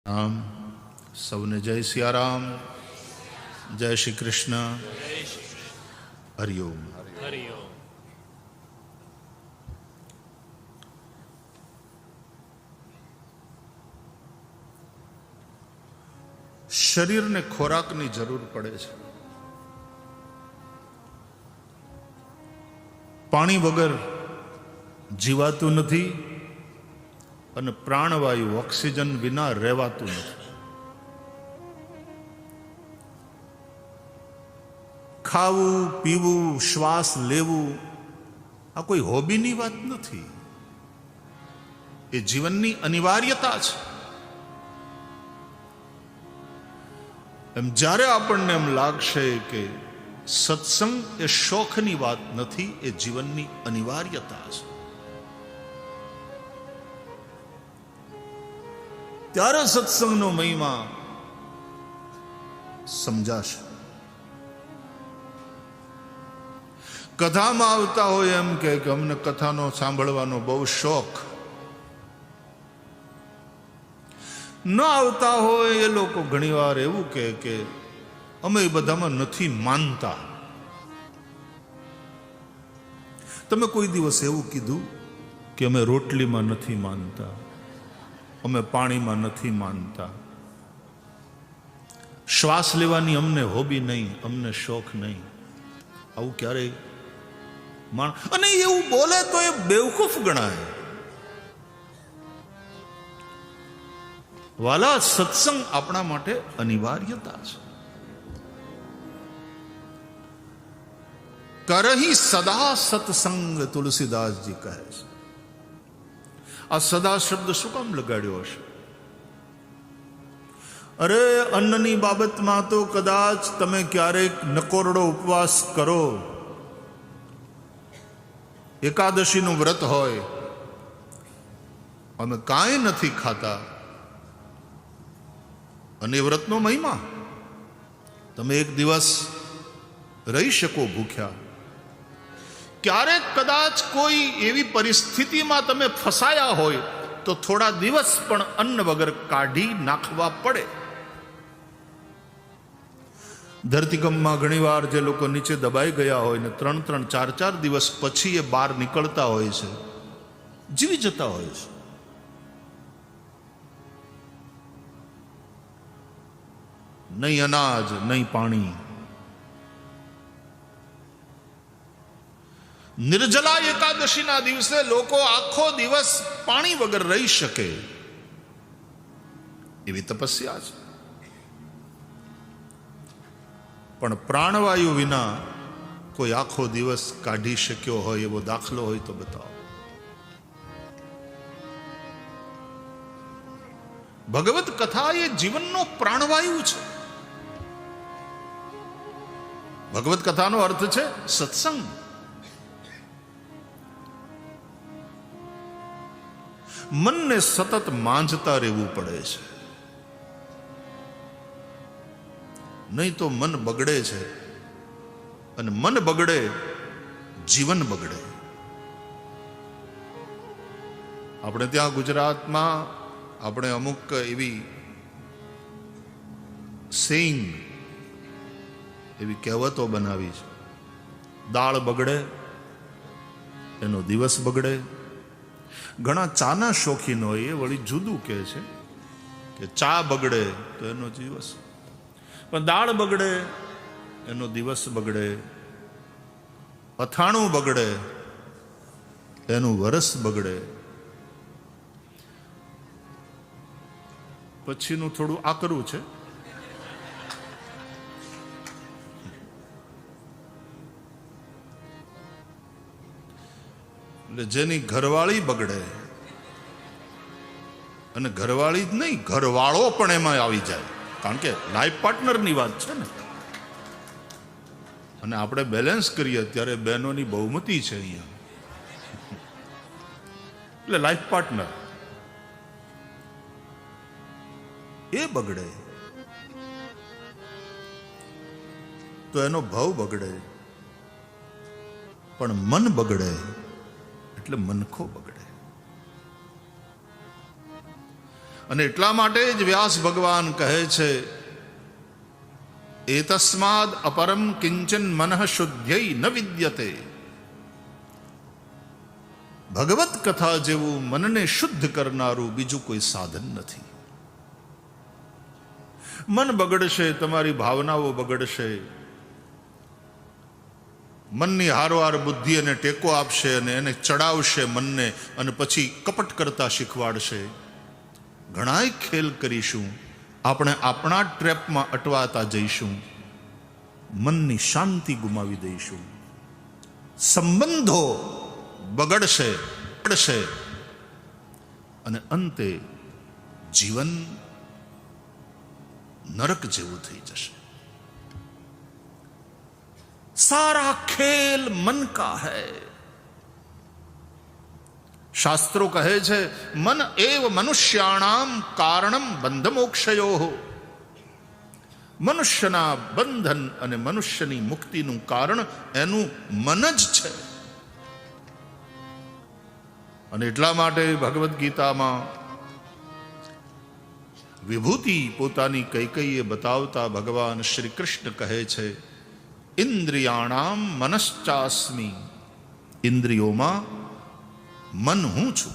રામ સૌને જય સિયારામ, જય શ્રી કૃષ્ણ, હરિઓમ. શરીરને ખોરાકની જરૂર પડે છે. પાણી વગર જીવાતું નથી અને પ્રાણવાયુ ઓક્સિજન વિના રહેવાતું નથી. ખાવું પીવું શ્વાસ લેવું આ કોઈ હોબીની વાત નથી, એ જીવનની અનિવાર્યતા છે. એમ જ્યારે આપણને એમ લાગશે કે સત્સંગ એ શોખની વાત નથી, એ જીવનની અનિવાર્યતા છે, ત્યારે સત્સંગનો મહિમા સમજાશે. કથામાં આવતા હોય એમ કે અમને કથાનો સાંભળવાનો બહુ શોખ, ન આવતા હોય એ લોકો ઘણીવાર એવું કે અમે એ બધામાં નથી માનતા. તમે કોઈ દિવસ એવું કીધું કે અમે રોટલીમાં નથી માનતા, અમે પાણીમાં નથી માનતા, શ્વાસ લેવાની અમને હોબી નહીં, અમને શોખ નહીં? આવું ક્યારેય અને એવું બોલે તો એ બેવકૂફ ગણાય. વાલા, સત્સંગ આપણા માટે અનિવાર્યતા છે. કરહી સદા સત્સંગ, તુલસીદાસજી કહે છે. આ સદા શબ્દ શું કામ લગાડ્યો હશે? અરે અન્નની બાબતમાં તો કદાચ તમે ક્યારેક નકોરડો ઉપવાસ કરો, એકાદશીનું વ્રત હોય, અમે કાંઈ નથી ખાતા, અને વ્રતનો મહિમા, તમે એક દિવસ રહી શકો ભૂખ્યા. ક્યારેક કદાચ કોઈ એવી પરિસ્થિતિમાં તમે ફસાયા હોય તો થોડા દિવસ પણ અન્ન વગર કાઢી નાખવા પડે. ધરતીકંપમાં ઘણીવાર જે લોકો નીચે દબાઈ ગયા હોય ને 3-3, 4-4 દિવસ પછી એ બહાર નીકળતા હોય છે, જીવી જતા હોય છે. નહીં અનાજ, નહીં પાણી. નિર્જલા એકાદશીના દિવસે લોકો આખો દિવસ પાણી વગર રહી શકે એવી તપસ્યા છે. પણ પ્રાણવાયુ વિના કોઈ આખો દિવસ કાઢી શક્યો હોય એવો દાખલો હોય તો બતાવો. ભગવત કથા એ જીવનનો પ્રાણવાયુ છે. ભગવત કથાનો અર્થ છે સત્સંગ. મનને સતત માંજતા રહેવું પડે છે, નહીં તો મન બગડે છે, અને મન બગડે જીવન બગડે. આપણે ત્યાં ગુજરાતમાં આપણે અમુક એવી સેઇંગ, એવી કહેવતો બનાવી છે. દાળ બગડે એનો દિવસ બગડે. ઘણા ચાના શોખીન હોય એ વળી જુદું કહે છે કે ચા બગડે તો એનો દિવસ, પણ દાળ બગડે એનો દિવસ બગડે, અથાણું બગડે એનું વરસ બગડે. પછીનું થોડું આકરું છે. એટલે જેની ઘરવાળી બગડે, અને ઘરવાળી જ નહીં, ઘરવાળો પણ એમાં આવી જાય, કારણ કે લાઈફ પાર્ટનરની વાત છે ને. અને આપણે બેલેન્સ કરીએ ત્યારે બહેનોની બહુમતી છે અહીંયા, એટલે લાઈફ પાર્ટનર એ બગડે તો એનો ભાવ બગડે, પણ મન બગડે એટલે મનખો બગડે. અને એટલા માટે જ વ્યાસ ભગવાન કહે છે, એતસ્માદ અપરમ કિંચન મનઃ શુદ્ધ્યૈ ન વિદ્યતે. ભગવત કથા જેવું મનને શુદ્ધ કરનારું બીજું કોઈ સાધન નથી. મન બગડશે, તમારી ભાવનાઓ બગડશે. મનની હારોહાર બુદ્ધિ એને ટેકો આપશે અને એને ચડાવશે મનને, અને પછી કપટ કરતા શીખવાડશે. ઘણાય ખેલ કરીશું, આપણે આપણા ટ્રેપમાં અટવાતા જઈશું, મનની શાંતિ ગુમાવી દઈશું, સંબંધો બગડશે અને અંતે જીવન નરક જેવું થઈ જશે. સારા ખેલ મન કા હૈ. શાસ્ત્રો કહે છે, મન એવ મનુષ્યાણામ કારણમ બંધ મોક્ષયો. મનુષ્યના બંધન અને મનુષ્યની મુક્તિનું કારણ એનું મન જ છે. અને એટલા માટે ભગવદ્ ગીતામાં વિભૂતિ પોતાની કૈકેયીએ બતાવતા ભગવાન શ્રી કૃષ્ણ કહે છે, ઇન્દ્રિયાણામ મનશ્ચાસ્મિ. ઇન્દ્રિયોમાં મન હું છું.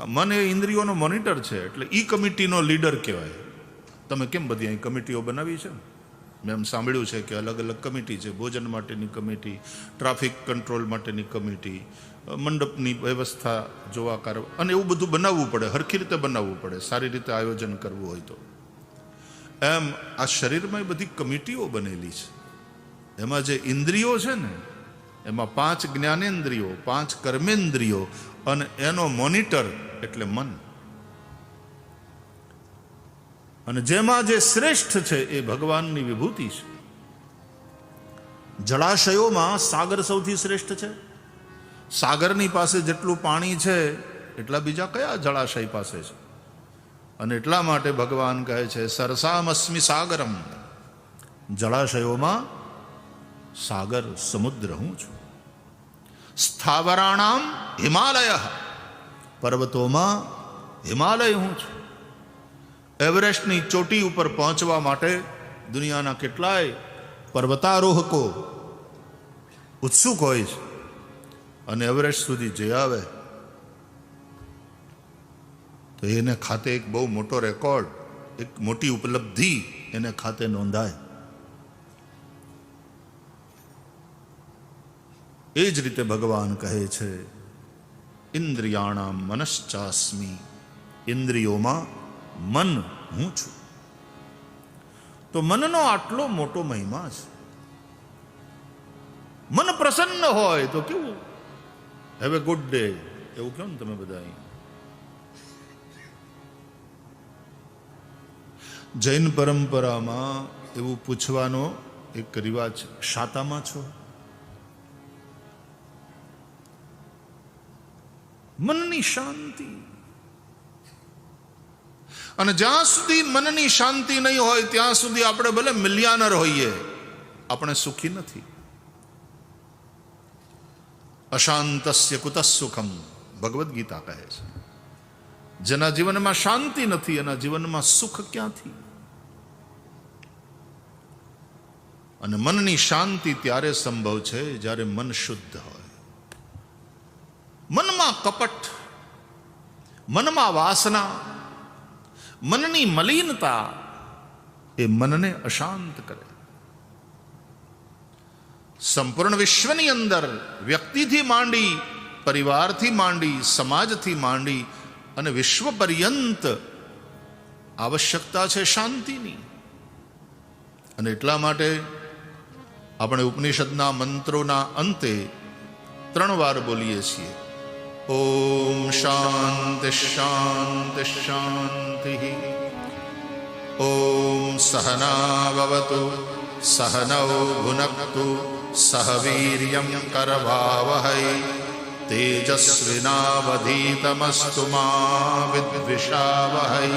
મન એ ઇન્દ્રિયોનો મોનિટર છે, એટલે ઈ કમિટીનો લીડર કહેવાય. તમે કેમ બધી અહીં કમિટીઓ બનાવી છે? મેં એમ સાંભળ્યું છે કે અલગ અલગ કમિટી છે. ભોજન માટેની કમિટી, ટ્રાફિક કંટ્રોલ માટેની કમિટી, મંડપની વ્યવસ્થા જોવા કરવા, અને એવું બધું બનાવવું પડે, હરખી રીતે બનાવવું પડે, સારી રીતે આયોજન કરવું હોય તો. એમ આ શરીરમાં બધી કમિટીઓ બનેલી છે. એમાં જે ઇન્દ્રિયો છે ને, એમાં 5 જ્ઞાનેન્દ્રિયો, 5 કર્મેન્દ્રિયો અને એનો મોનિટર એટલે મન. અને જેમાં જે શ્રેષ્ઠ છે એ ભગવાનની વિભૂતિ છે. જળાશયોમાં સાગર સૌથી શ્રેષ્ઠ છે. સાગરની પાસે જેટલું પાણી છે એટલા બીજા કયા જળાશય પાસે છે? અને એટલા માટે ભગવાન કહે છે, સરસામસ્મિ સાગરમ. જળાશયોમાં સાગર, સમુદ્ર હું છું. સ્થાવરાણામ હિમાલય. પર્વતોમાં હિમાલય હું છું. એવરેસ્ટની ચોટી ઉપર પહોંચવા માટે દુનિયાના કેટલાય પર્વતારોહકો ઉત્સુક હોય છે, અને એવરેસ્ટ સુધી જઈ આવે તો એને ખાતે એક બહુ મોટો રેકોર્ડ, એક મોટી ઉપલબ્ધિ એને ખાતે નોંધાય. એ જ રીતે ભગવાન કહે છે, ઇન્દ્રિયાણામ મનશ્ચાસ્મિ. ઇન્દ્રિયોમાં મન હું છું. તો મનનો આટલો મોટો મહિમા છે. મન પ્રસન્ન હોય તો કેવું, હેવ એ ગુડ ડે એવું કહો ને તમે બધા. જૈન પરંપરામાં એવું પૂછવાનો એક રિવાજ, શાતામાં છો? મનની શાંતિ. અને જ્યાં સુધી મનની શાંતિ નહીં હોય ત્યાં સુધી આપણે ભલે મિલિયનર હોઈએ, આપણે સુખી નથી. અશાંતસ્ય કુતઃ સુખમ, ભગવદ્ ગીતા કહે છે. જેના જીવનમાં શાંતિ નથી એના જીવનમાં સુખ ક્યાંથી? અને મનની શાંતિ ત્યારે સંભવ છે જ્યારે મન શુદ્ધ હોય. મનમાં કપટ, મનમાં વાસના, મનની મલિનતા એ મનને અશાંત કરે. સંપૂર્ણ વિશ્વની અંદર વ્યક્તિથી માંડી, પરિવારથી માંડી, સમાજથી માંડી અને વિશ્વ પર્યંત આવશ્યકતા છે શાંતિની. અને એટલા માટે આપણે ઉપનિષદના મંત્રોના અંતે 3 વાર બોલીએ છીએ, ઓમ શાંતિ શાંતિ શાંતિ. ઓમ સહનાવવતુ સહનૌ ભુનક્તુ સહ વીર્યં કરવાવહૈ તેજસ્વિનાવધીતમસ્તુ મા વિદ્વિષાવહૈ.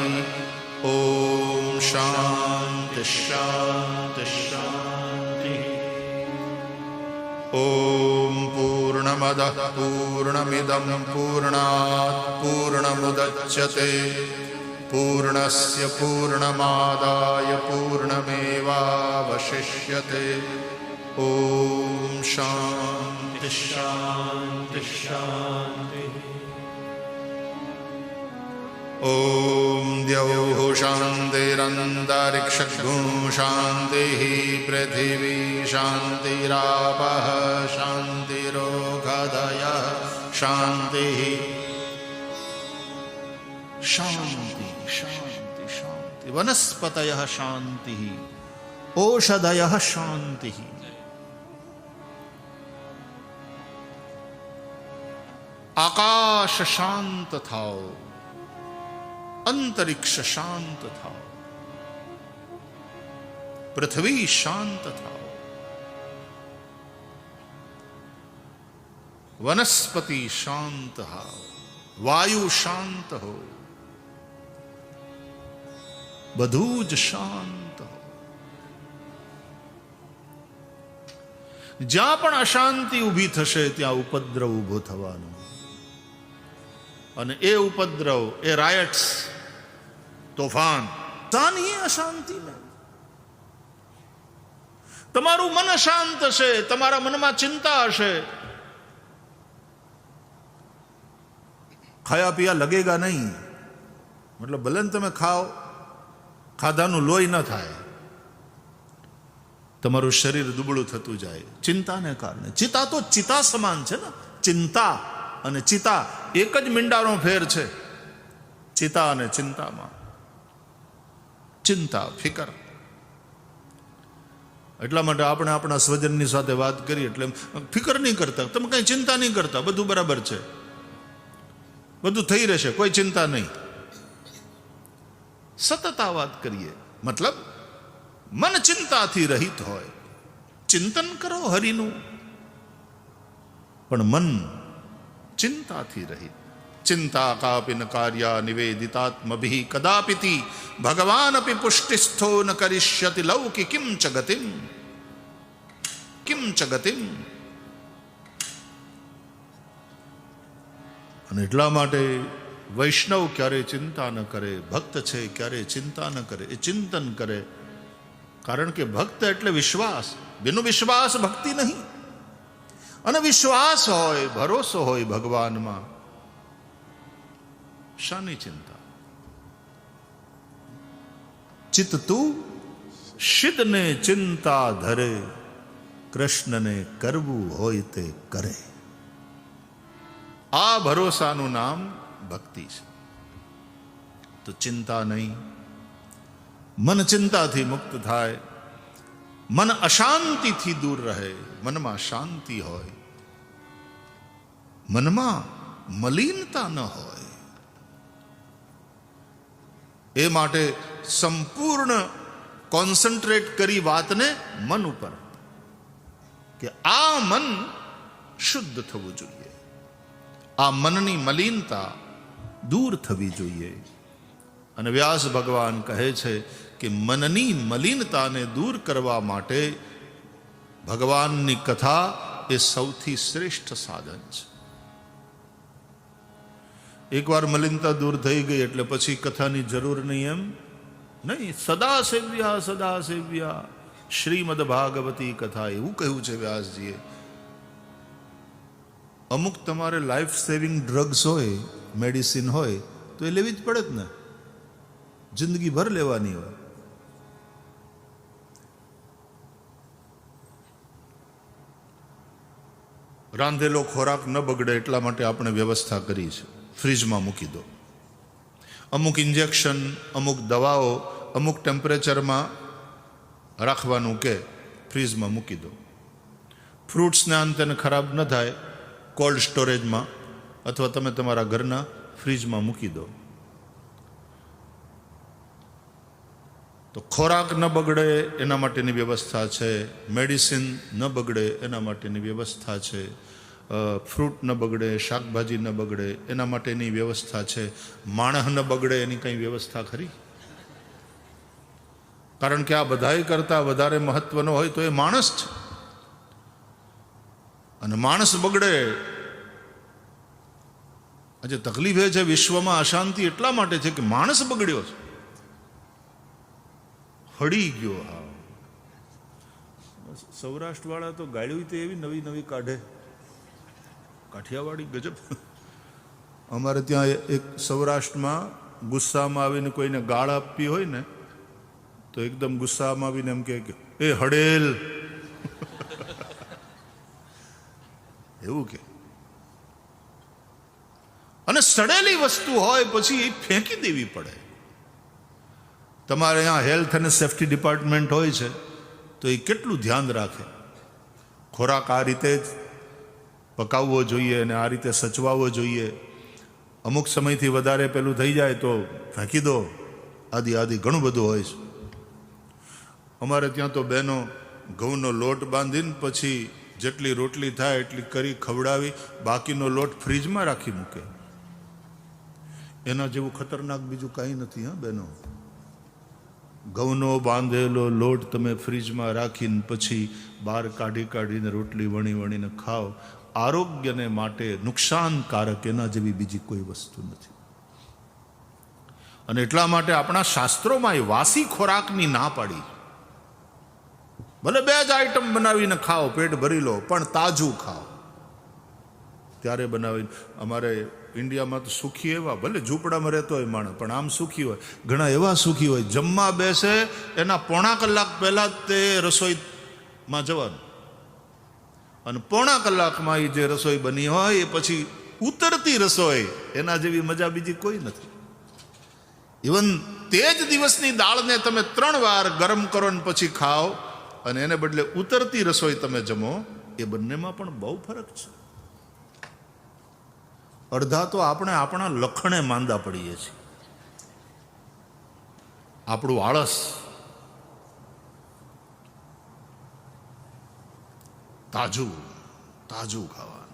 ઓમ શાંતિ શાંતિ શાંતિ. ઓમ પૂર્ણ પૂર્ણમદઃ પૂર્ણમિદં પૂર્ણાત પૂર્ણમુદચ્યતે પૂર્ણસ્ય પૂર્ણમાદાય પૂર્ણમેવાવશિષ્યતે. ઓમ શાંતિ શાંતિ શાંતિ. ઓમ દ્યૌઃ શાંતિરંતરિક્ષગું શાંતિઃ પૃથિવી શાંતિરાપઃ શાંતિરોગધયઃ શાંતિઃ. શાંતિ શાંતિ શાંતિ. વનસ્પતયઃ શાંતિઃ ઔષધયઃ શાંતિઃ. આકાશ શાંત થાઓ, અંતરિક્ષ શાંત થાઓ, પૃથ્વી શાંત થાઓ, વનસ્પતિ શાંત થાઓ, વાયુ શાંત હો, બધું જ શાંત હો. જ્યાં પણ અશાંતિ ઊભી થશે ત્યાં ઉપદ્રવ ઊભો થવાનો. અને એ ઉપદ્રવ, એ રાયટ્સ, તોફાન, તાની અશાંતિ ને. તમારું મન અશાંત હશે, તમારા મનમાં ચિંતા હશે, ખાયા પિયા લગેગા નહીં. મતલબ ભલે ને તમે ખાઓ, ખાધાનું લોહી ન થાય, તમારું શરીર દુબળું થતું જાય ચિંતાને કારણે. ચિતા તો ચિતા સમાન છે ને. ચિંતા અને ચિતા એક જ મીંડાનો ફેર છે. ચિતા અને ચિંતામાં ચિંતા, ફિકર. એટલા માટે આપણે આપણા સ્વજનની સાથે વાત કરીએ એટલે ફિકર નહીં કરતા, તમે કઈ ચિંતા નહીં કરતા, બધું બરાબર છે, બધું થઈ રહેશે, કોઈ ચિંતા નહીં. સતત આ વાત કરીએ, મતલબ મન ચિંતાથી રહિત હોય. ચિંતન કરો હરિનું, પણ મન ચિંતાથી રહિત. ચિંતા કાપિન કાર્યા નિવેદિતાત્મભિ કદાપિતિ ભગવાન અપી પુષ્ટિસ્થો ન કરિષ્યતિ લૌકી કિમ ચ ગતિમ. કિમ ચ ગતિમ. અને એટલા માટે વૈષ્ણવ ક્યારે ચિંતા ન કરે, ભક્ત છે ક્યારે ચિંતા ન કરે, એ ચિંતન કરે. કારણ કે ભક્ત એટલે વિશ્વાસ. બિનું વિશ્વાસ ભક્તિ નહીં. અને વિશ્વાસ હોય, ભરોસો હોય ભગવાનમાં, શાની ચિંતા? ચિત્ત તું શિદને ચિંતા ધરે, કૃષ્ણને કરવું હોય તે કરે. આ ભરોસાનું નામ ભક્તિ છે. તો ચિંતા નહીં. મન ચિંતાથી મુક્ત થાય, મન અશાંતિથી દૂર રહે, મનમાં શાંતિ હોય, મનમાં મલિનતા ન હોય. એ માટે સંપૂર્ણ કોન્સન્ટ્રેટ કરી વાતને મન ઉપર, કે આ મન શુદ્ધ થવું જોઈએ, આ મનની મલિનતા દૂર થવી જોઈએ. અને વ્યાસ ભગવાન કહે છે કે મનની મલિનતાને દૂર કરવા માટે ભગવાનની કથા એ સૌથી શ્રેષ્ઠ સાધન છે. એકવાર મલિનતા દૂર થઈ ગઈ એટલે પછી કથાની જરૂર નહીં એમ નહીં. સદા સેવ્યા શ્રીમદ ભાગવતી કથા, એવું કહ્યું છે વ્યાસજીએ. અમુક તમારે લાઈફ સેવિંગ ડ્રગ્સ હોય, મેડિસિન હોય, તો એ લેવી જ પડે જ ને, જિંદગી ભર લેવાની હોય. રાંધેલો ખોરાક ન બગડે એટલા માટે આપણે વ્યવસ્થા કરી છે, ફ્રીજમાં મૂકી દો. અમુક ઇન્જેક્શન, અમુક દવાઓ અમુક ટેમ્પરેચરમાં રાખવાનું કે ફ્રીજમાં મૂકી દો. ફ્રૂટ્સને અંતે ખરાબ ન થાય, કોલ્ડ સ્ટોરેજમાં અથવા તમે તમારા ઘરના ફ્રીજમાં મૂકી દો. તો ખોરાક ન બગડે એના માટેની વ્યવસ્થા છે, મેડિસિન ન બગડે એના માટેની વ્યવસ્થા છે, ફ્રૂટ ન બગડે, શાકભાજી ન બગડે એના માટેની વ્યવસ્થા છે. માણસ ન બગડે એની કંઈ વ્યવસ્થા ખરી? કારણ કે આ બધાય કરતાં વધારે મહત્વનો હોય તો એ માણસ છે. અને માણસ બગડે. આજે તકલીફ એ છે, વિશ્વમાં અશાંતિ એટલા માટે છે કે માણસ બગડ્યો છે, હળી ગયો. હા, સૌરાષ્ટ્ર વાળા તો ગાળ્યું તો એવી નવી નવી કાઢે, કાઠિયાવાડી ગજબ. અમારે ત્યાં એક સૌરાષ્ટ્રમાં ગુસ્સામાં આવીને કોઈને ગાળ આપવી હોય ને તો એકદમ ગુસ્સામાં આવીને એમ કે એ હડેલ, એવું કે. અને સડેલી વસ્તુ હોય પછી એ ફેંકી દેવી પડે. તમારે અહીંયા હેલ્થ અને સેફ્ટી ડિપાર્ટમેન્ટ હોય છે તો એ કેટલું ધ્યાન રાખે. ખોરાક આ રીતે જ પકાવવો જોઈએ અને આ રીતે સચવાવવો જોઈએ. અમુક સમયથી વધારે પેલું થઈ જાય તો ફેંકી દો, આદિ ઘણું બધું હોય છે. અમારે ત્યાં તો બહેનો ઘઉંનો લોટ બાંધીને પછી જેટલી રોટલી થાય એટલી કરી ખવડાવી, બાકીનો લોટ ફ્રીજમાં રાખી મૂકે. એના જેવું ખતરનાક બીજું કાંઈ નથી. હા બહેનો, ઘઉંનો બાંધેલો લોટ તમે ફ્રીજમાં રાખીને પછી બહાર કાઢીને રોટલી વણીને ખાઓ, આરોગ્યને માટે નુકસાનકારક એના જેવી બીજી કોઈ વસ્તુ નથી. અને એટલા માટે આપણા શાસ્ત્રોમાં એ વાસી ખોરાકની ના પાડી. ભલે 2 જ આઈટમ બનાવીને ખાઓ, પેટ ભરી લો, પણ તાજું ખાઓ. ત્યારે બનાવીને. અમારે ઇન્ડિયામાં તો સુખી એવા, ભલે ઝૂંપડામાં રહેતો હોય માણસ પણ આમ સુખી હોય. ઘણા એવા સુખી હોય, જમવા બેસે એના પોણા કલાક પહેલા તે રસોઈમાં જવાનું, અને પોણા કલાકમાં એ જે રસોઈ બની હોય એ પછી ઉતરતી રસોઈ, એના જેવી મજા બીજી કોઈ નથી. ઇવન તે જ દિવસની દાળને તમે 3 વાર ગરમ કરો ને પછી ખાઓ, અને એને બદલે ઉતરતી રસોઈ તમે જમો, એ બંનેમાં પણ બહુ ફરક છે. અડધા તો આપણે આપણા લખણે માંદા પડીએ છીએ. આપણું આળસ. તાજું ખાવાનું.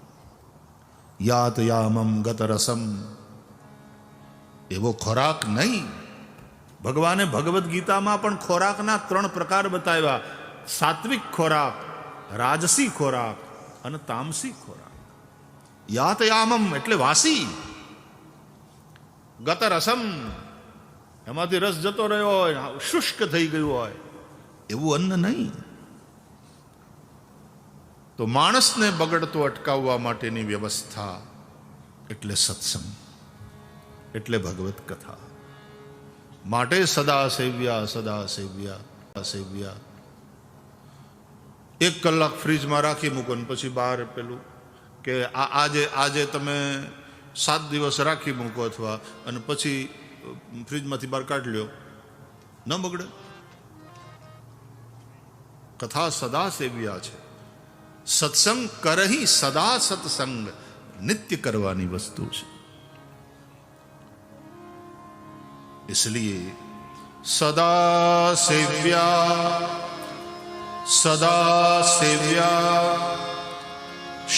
યાત યામમ ગત રસમ, એવો ખોરાક નહીં. ભગવાને ભગવદ્ ગીતામાં પણ ખોરાકના 3 પ્રકાર બતાવ્યા: સાત્વિક ખોરાક, રાજસી ખોરાક અને તામસી ખોરાક. યાત યામમ એટલે વાસી. ગત રસમ, એમાંથી રસ જતો રહ્યો હોય, શુષ્ક થઈ ગયું હોય, એવું અન્ન નહીં. તો માણસને બગડતો અટકાવવા માટેની વ્યવસ્થા એટલે સત્સંગ, એટલે ભગવત કથા. માટે સદા સેવ્યા. 1 કલાક ફ્રીજમાં રાખી મૂકો ને પછી બહાર પેલું કે આજે તમે 7 દિવસ રાખી મૂકો અથવા અને પછી ફ્રીજમાંથી બહાર કાઢી લ્યો, ન બગડે. કથા સદા સેવ્યા છે. સત્સંગ કરહી સદા સત્સંગ, નિત્ય કરવાની વસ્તુ છે. इसलिए सदा सेव्या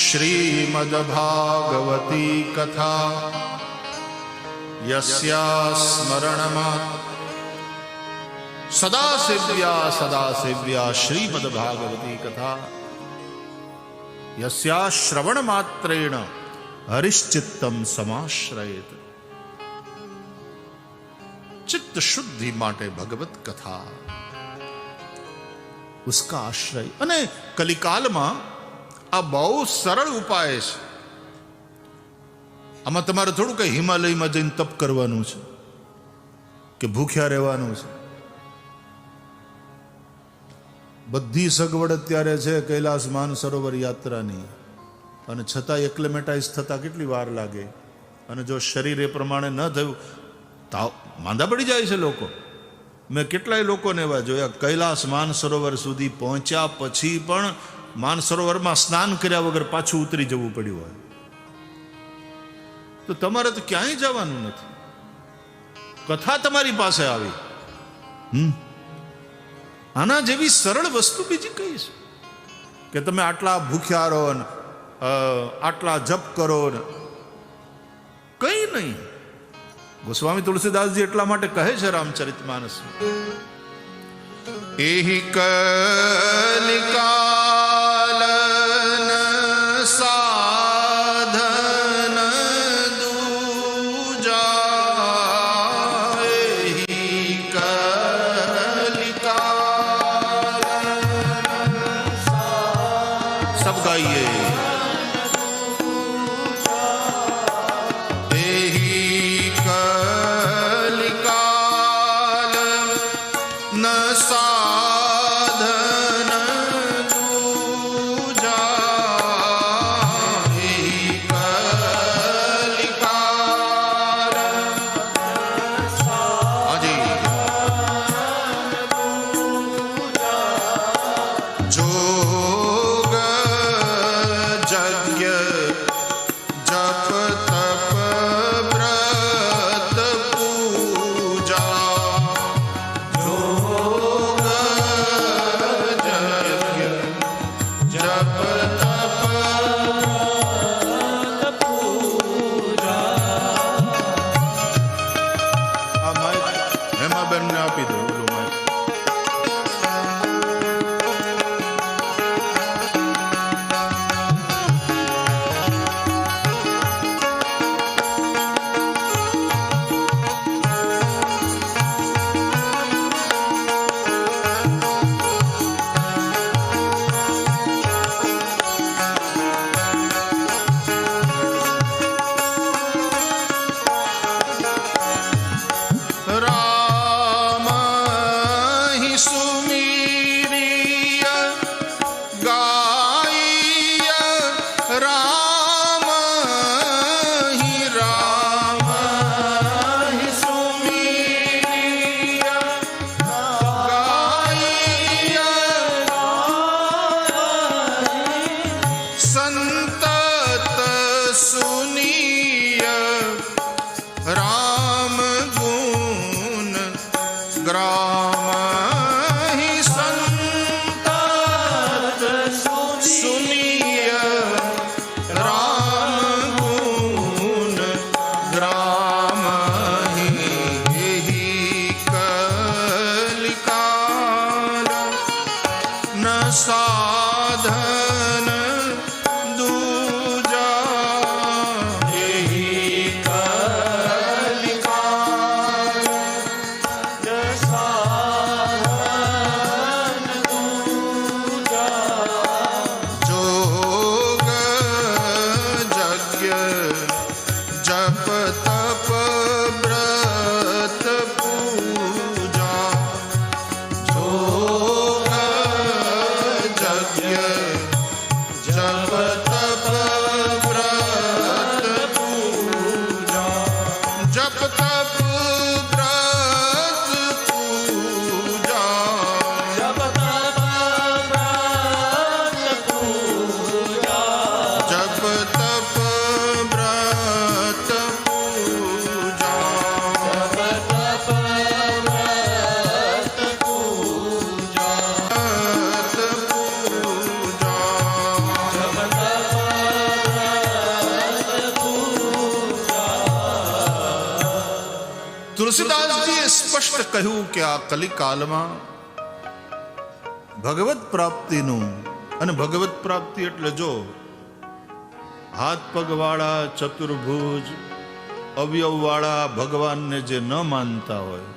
श्रीमद् भागवती कथा यस्या स्मरणमा. सदा सेव्या श्रीमद् भागवती कथा यस्या श्रवण मात्रेण हरिश्चित्तम समाश्रयेत. चित्त शुद्धि માટે ભગવત કથા, उसका આશ્રય. અને કલિકાલમાં આ બહુ સરળ ઉપાય છે. આમાં તમારે થોડું કઈ હિમાલયમાં જઈને તપ કરવાનું છે કે ભૂખ્યા રહેવાનું છે. બધી સગવડ અત્યારે છે કૈલાસ માનસરોવર યાત્રાની, અને છતાં એક્લેમેટાઇઝ થતા કેટલી વાર લાગે. અને જો શરીર એ પ્રમાણે ન થયું માંદા પડી જાય છે લોકો. મેં કેટલાય લોકોને એવા જોયા, કૈલાસ માનસરોવર સુધી પહોંચ્યા પછી પણ માનસરોવરમાં સ્નાન કર્યા વગર પાછું ઉતરી જવું પડ્યું હોય. તો તમારે તો ક્યાંય જવાનું નથી, કથા તમારી પાસે આવી. આના જેવી સરળ વસ્તુ બીજી કઈ છે કે તમે આટલા ભૂખ્યા રહો ને આટલા જપ કરો ને કઈ નહીં. ગોસ્વામી તુલસીદાસજી એટલા માટે કહે છે રામચરિતમાનસ, એહી કલિકાલન सब गाइए। તુલસીદાસજીએ સ્પષ્ટ કહ્યું કે આ કલિકાલમાં ભગવત પ્રાપ્તિનું, અને ભગવત પ્રાપ્તિ એટલે જો હાથ પગવાળા ચતુર્ભુજ અવયવવાળા ભગવાનને જે ન માનતા હોય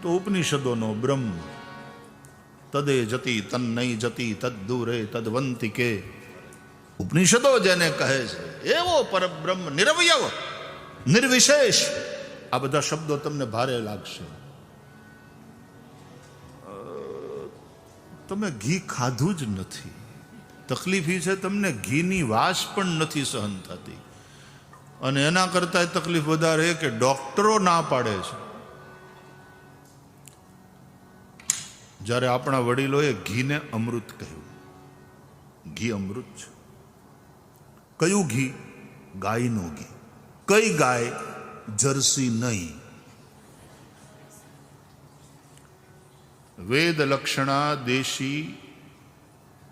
તો ઉપનિષદોનો બ્રહ્મ તદે જતી તન નહીં જતી તદ દૂરે તદવંતિકે, ઉપનિષદો જેને કહે છે એવો પરબ્રહ્મ નિરવયવ નિર્વિશેષ, આ બધા શબ્દો તમને ભારે લાગશે. તમે ઘી ખાધું જ નથી, તકલીફ એ છે તમને ઘીની વાસ પણ નથી સહન થતી, અને એના કરતાં તકલીફ વધારે કે ડોક્ટરો ના પાડે છે. જ્યારે આપણા વડીલોએ ઘીને અમૃત કહ્યું, ઘી અમૃત છે. કયું ઘી? ગાયનું ઘી. કઈ ગાય? જર્સી નહીં. વેદ લક્ષણા દેશી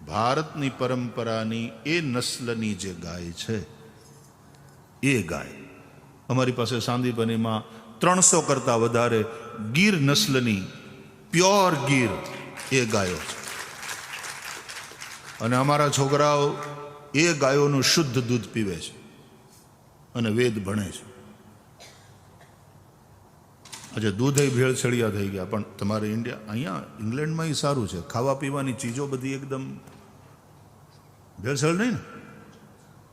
ભારતની પરંપરાની એ નસ્લની જે ગાય છે એ ગાય અમારી પાસે સાંદીપનીમાં 300 કરતાં વધારે ગીર નસ્લની પ્યોર ગીર એ ગાયો છે, અને અમારા છોકરાઓ એ ગાયોનું શુદ્ધ દૂધ પીવે છે અને વેદ ભણે છે. આજે દૂધ એ ભેળસેળિયા થઈ ગયા, પણ તમારે અહીંયા ઇંગ્લેન્ડમાં એ સારું છે, ખાવા પીવાની ચીજો બધી એકદમ ભેળસેળ નહીં ને,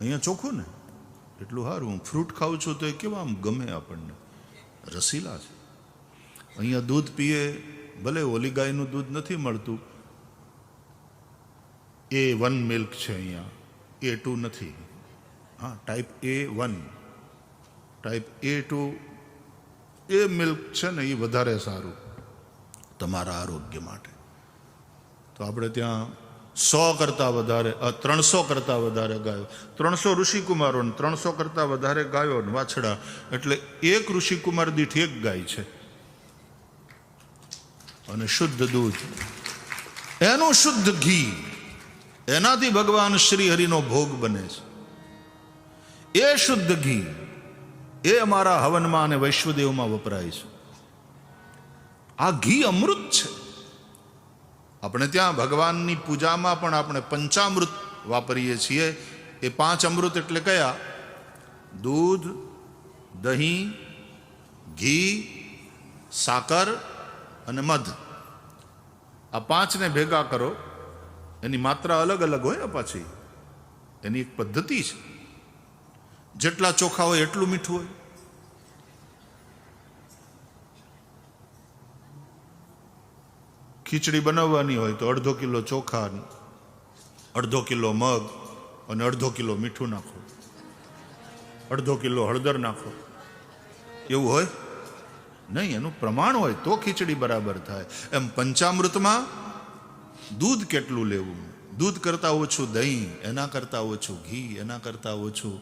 અહીંયા ચોખ્ખું ને, એટલું સારું. હું ફ્રૂટ ખાઉં છું તો એ કેવા આમ ગમે આપણને, રસીલા છે. અહીંયા દૂધ પીએ, ભલે ઓલી ગાયનું દૂધ નથી મળતું, A1 મિલ્ક છે અહીંયા, A2 નથી. હા, ટાઈપ A1, ટાઈપ A2 એ મિલ્ક છે ને, એ વધારે સારું તમારા આરોગ્ય માટે. તો આપણે ત્યાં 100 કરતાં વધારે 300 કરતાં વધારે ગાયો, 300 ઋષિકુમારો, 300 કરતાં વધારે ગાયો ને વાછડા, એટલે એક ઋષિકુમાર દીઠ એક ગાય છે. અને શુદ્ધ દૂધ, એનું શુદ્ધ ઘી, એનાથી ભગવાન શ્રી હરિનો ભોગ બને છે. એ શુદ્ધ ઘી એ અમારા હવનમાં અને વૈશ્વદેવમાં વપરાય છે. આ ઘી અમૃત છે. આપણે ત્યાં ભગવાનની પૂજામાં પણ આપણે પંચામૃત વાપરીએ છીએ. એ 5 અમૃત એટલે કયા? દૂધ, દહીં, ઘી, સાકર અને મધ. આ 5ને ભેગા કરો, એની માત્રા અલગ અલગ હોય ને, પાછી એની એક પદ્ધતિ છે. જેટલા ચોખા હોય એટલું મીઠું હોય. ખીચડી બનાવવાની હોય તો 1/2 કિલો ચોખા, 1/2 કિલો મગ અને 1/2 કિલો મીઠું નાખો, 1/2 કિલો હળદર નાખો. એવું હોય નહીં, એનું પ્રમાણ હોય તો ખીચડી બરાબર થાય. એમ પંચામૃતમાં દૂધ કેટલું લેવું, દૂધ કરતાં ઓછું દહીં, એના કરતાં ઓછું ઘી, એના કરતાં ઓછું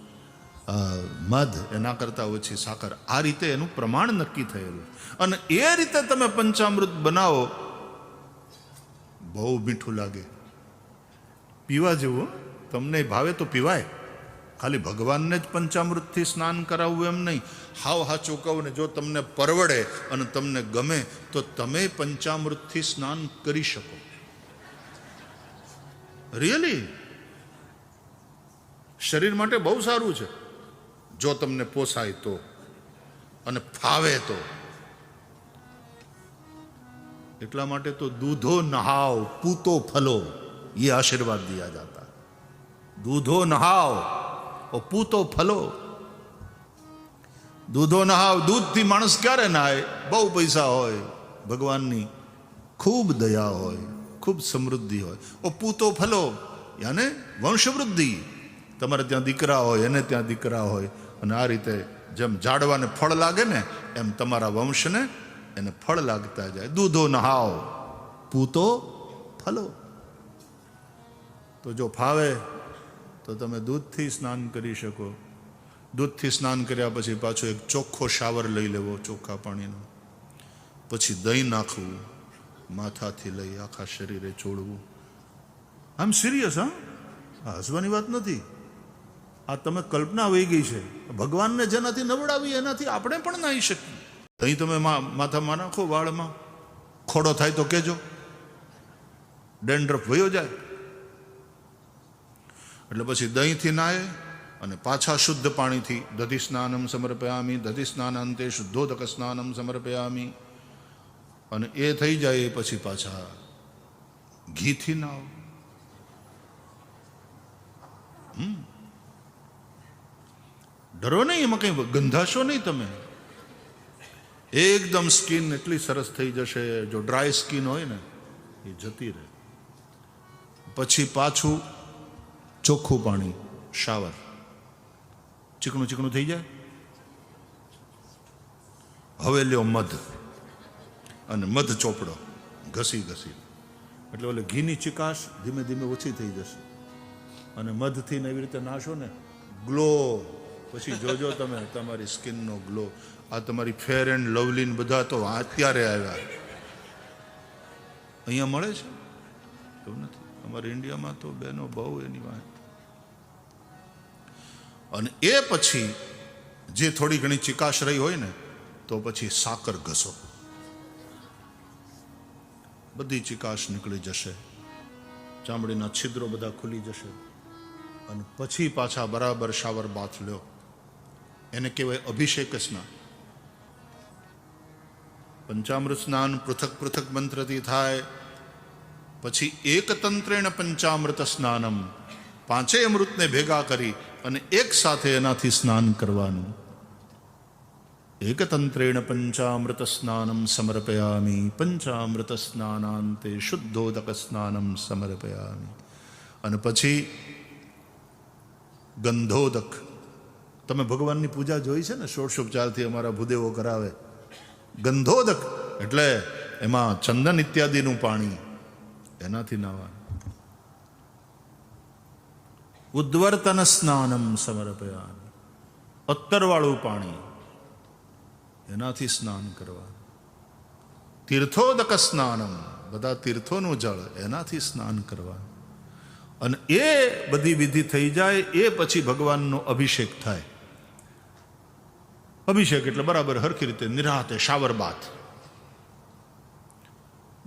મધ, એના કરતાં ઓછી સાકર. આ રીતે એનું પ્રમાણ નક્કી થયેલું. અને એ રીતે તમે પંચામૃત બનાવો, બહુ મીઠું લાગે, પીવા જેવું. તમને ભાવે તો પીવાય, ખાલી ભગવાનને જ પંચામૃતથી સ્નાન કરાવવું એમ નહીં. હાવ હાચું કહું ને, જો તમને પરવડે અને તમને ગમે તો તમે પંચામૃતથી સ્નાન કરી શકો. રિયલી શરીર માટે બહુ સારું છે, જો તમને પોસાય તો અને ફાવે તો. એટલા માટે તો દૂધો નહાવ પૂતો ફલો, ये आशीर्वाद दिया जाता है. दूधो नहाओ और पूतो फलो. दूधो नहाव, दूधથી માણસ ક્યારે નહાય? બહુ પૈસા હોય, ભગવાનની ખૂબ દયા હોય, ખૂબ સમૃદ્ધિ હોય. ઓ પૂતો ફલો યાને વંશવૃદ્ધિ. તમારે ત્યાં દીકરા હોય, એને ત્યાં દીકરા હોય, અને આ રીતે જેમ ઝાડવાને ફળ લાગે ને, એમ તમારા વંશને એને ફળ લાગતા જાય. દૂધો નહાવ પૂતો ફલો. તો જો ફાવે તો તમે દૂધથી સ્નાન કરી શકો. દૂધથી સ્નાન કર્યા પછી પાછો એક ચોખ્ખો શાવર લઈ લેવો, ચોખ્ખા પાણીનો. પછી દહીં નાખવું, માથાથી લઈ આખા શરીરે ચોળવું. આમ સિરિયસ, હા, હસવાની વાત નથી. આ તમે કલ્પના વહી ગઈ છે. ભગવાનને જેનાથી નવડાવી એનાથી આપણે પણ નાહી શકીએ. દહીં તમે માથામાં નાખો, વાળમાં ખોડો થાય તો કહેજો, ડેન્ડ્રફ વયો જાય. એટલે પછી દહીંથી નાહે અને પાછા શુદ્ધ પાણીથી દધિ સ્નાનમ સમર્પયામી, દધિ સ્નાનાંતે શુદ્ધોદક સ્નાનમ સમર્પયામી. અને એ થઈ જાય પછી પાછા ઘીથી નાવ. ડરો નહીં, એમાં કંઈ ગંધાશો નહીં તમે. એકદમ સ્કિન એટલી સરસ થઈ જશે. જો ડ્રાય સ્કિન હોય ને એ જતી રહે. પછી પાછું ચોખ્ખું પાણી, શાવર, ચીકણું ચીકણું થઈ જાય. હવે લ્યો મધ, અને મધ ચોપડો ઘસી ઘસી, એટલે ઓલે ઘીની ચિકાશ ધીમે ધીમે ઓછી થઈ જશે. અને મધથી એવી રીતે નાશો ને, ગ્લો. પછી જોજો તમે તમારી સ્કિનનો ગ્લો. આ તમારી ફેર એન્ડ લવલીન બધા તો અત્યારે આવ્યા, અહીંયા મળે છે, એવું નથી. અમારા ઇન્ડિયામાં તો બહેનો બહુ એની વાત. અને એ પછી જે થોડી ઘણી ચિકાશ રહી હોય ને, તો પછી સાકર ઘસો, બધી ચિકાશ નીકળી જશે, ચામડીના છિદ્રો બધા ખુલી જશે. અને પછી પાછા બરાબર શાવર બાથ લ્યો. એને કહેવાય અભિષેક સ્નાન. પંચામૃત સ્નાન પૃથક પૃથક મંત્રથી થાય. પછી એક તંત્રેણ પંચામૃત સ્નાનમ, પાંચેય અમૃતને ભેગા કરી અને એક સાથે એનાથી સ્નાન કરવાનું. એકતંત્રેણ પંચામૃત સ્નાનમ સમર્પયામી પંચામૃત સ્નાનાંતે શુદ્ધોદક સ્નાનમ સમર્પયામી. અને પછી ગંધોદક. તમે ભગવાનની પૂજા જોઈ છે ને, ષોડશોપચારથી અમારા ભૂદેવો કરાવે. ગંધોદક એટલે એમાં ચંદન ઇત્યાદિનું પાણી, એનાથી નાવાનું. ઉદ્વર્તન સ્નાનમ સમર્પયામિ. અત્તરવાળું પાણી, એનાથી સ્નાન કરવાનું. તીર્થોદક સ્નાનમ, બધા તીર્થોનું જળ, એનાથી સ્નાન કરવાનું. અને એ બધી વિધિ થઈ જાય એ પછી ભગવાનનો અભિષેક થાય. અભિષેક એટલે બરાબર હરખી રીતે નિરાતે શાવર બાથ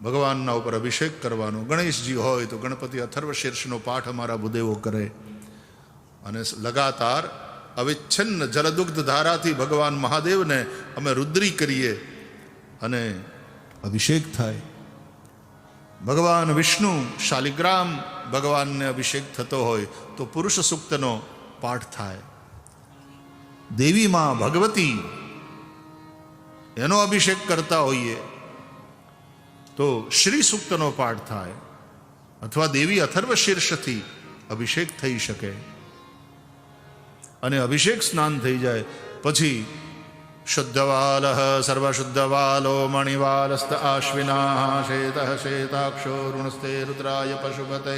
ભગવાનના ઉપર અભિષેક કરવાનો. ગણેશજી હોય તો ગણપતિ અથર્વશીર્ષનો પાઠ અમારા ભૂદેવો કરે અને લગાતાર અવિચ્છિન્ન જલદુગ્ધ ધારાથી ભગવાન મહાદેવને અમે રુદ્રી કરીએ અને અભિષેક થાય. ભગવાન વિષ્ણુ શાલિગ્રામ ભગવાનને અભિષેક થતો હોય તો પુરુષ સૂક્તનો પાઠ થાય. દેવી માં ભગવતી એનો અભિષેક કરતા હોઈએ તો શ્રી સૂક્તનો પાઠ થાય, અથવા દેવી અથર્વશીર્ષથી અભિષેક થઈ શકે. અને અભિષેક સ્નાન થઈ જાય પછી શુદ્ધવાલ સર્વશુદ્ધવાલો મણિવાલસ્ત આશ્વિના શેત શેતાક્ષો ઋણસ્તે રુદ્રાય પશુપતે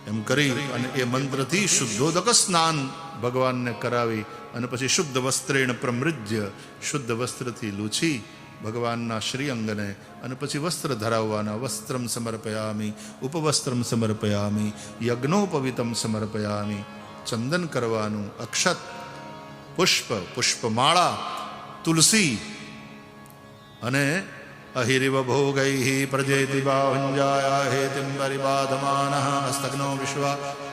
એમ કરી અને એ મંત્રથી શુદ્ધોદક સ્નાન ભગવાનને કરાવી અને પછી શુદ્ધ વસ્ત્રેણ પ્રમૃજ્ય, શુદ્ધ વસ્ત્રથી લૂછી ભગવાનના શ્રી અંગને અને પછી વસ્ત્ર ધરાવવાના. વસ્ત્રમ સમર્પયામી ઉપવસ્ત્રમ સમર્પયામી યજ્ઞોપવિતમ સમર્પયામી. ચંદન કરવાનું, અક્ષત, પુષ્પ, પુષ્પમાળા, તુલસી અને અહિરિવ ભોગૈ પ્રજેતિ બાહુંજાયા હેતિંબરી બાધમાન હસ્તગ્નો વિશ્વ.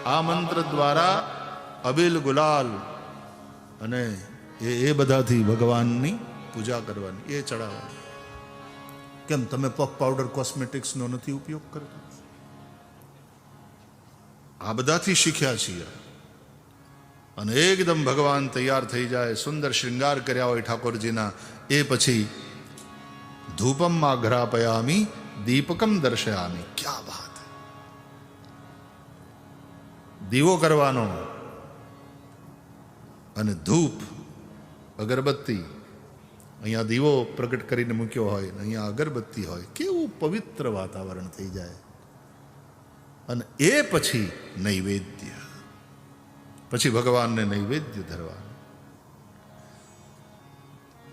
આ મંત્ર દ્વારા અબિલ ગુલાલ અને એ બધાથી ભગવાનની પૂજા કરવાની, એ ચડાવવાની. કેમ તમે પફ પાવડર કોસ્મેટિક્સનો નથી ઉપયોગ કરતા? આ બધાથી શીખ્યા છીએ. અને એકદમ ભગવાન તૈયાર થઈ જાય, સુંદર શ્રૃંગાર કર્યા હોય ઠાકોરજીના, એ પછી ધૂપમ આઘ્રાપયામી દીપકમ દર્શયામી. ક્યા વાત! દીવો કરવાનો અને ધૂપ અગરબત્તી. અહીંયા દીવો પ્રગટ કરીને મૂક્યો હોય, અહીંયા અગરબત્તી હોય, કેવું પવિત્ર વાતાવરણ થઈ જાય. અને એ પછી નૈવેદ્ય, પછી ભગવાનને નૈવેદ્ય ધરવાનું.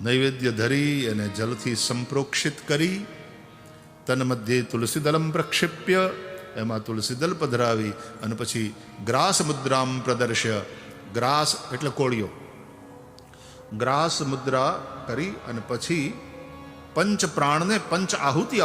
નૈવેદ્ય ધરી અને જલથી સંપ્રોક્ષિત કરી તન મધ્યે તુલસીદલમ પ્રક્ષિપ્ય, એમાં તુલસીદલ પધરાવી અને પછી ગ્રાસ મુદ્રામ પ્રદર્શ્ય. ગ્રાસ એટલે કોળિયો. ગ્રાસ મુદ્રા કરી અને પછી પંચ પ્રાણને પંચ આહુતિ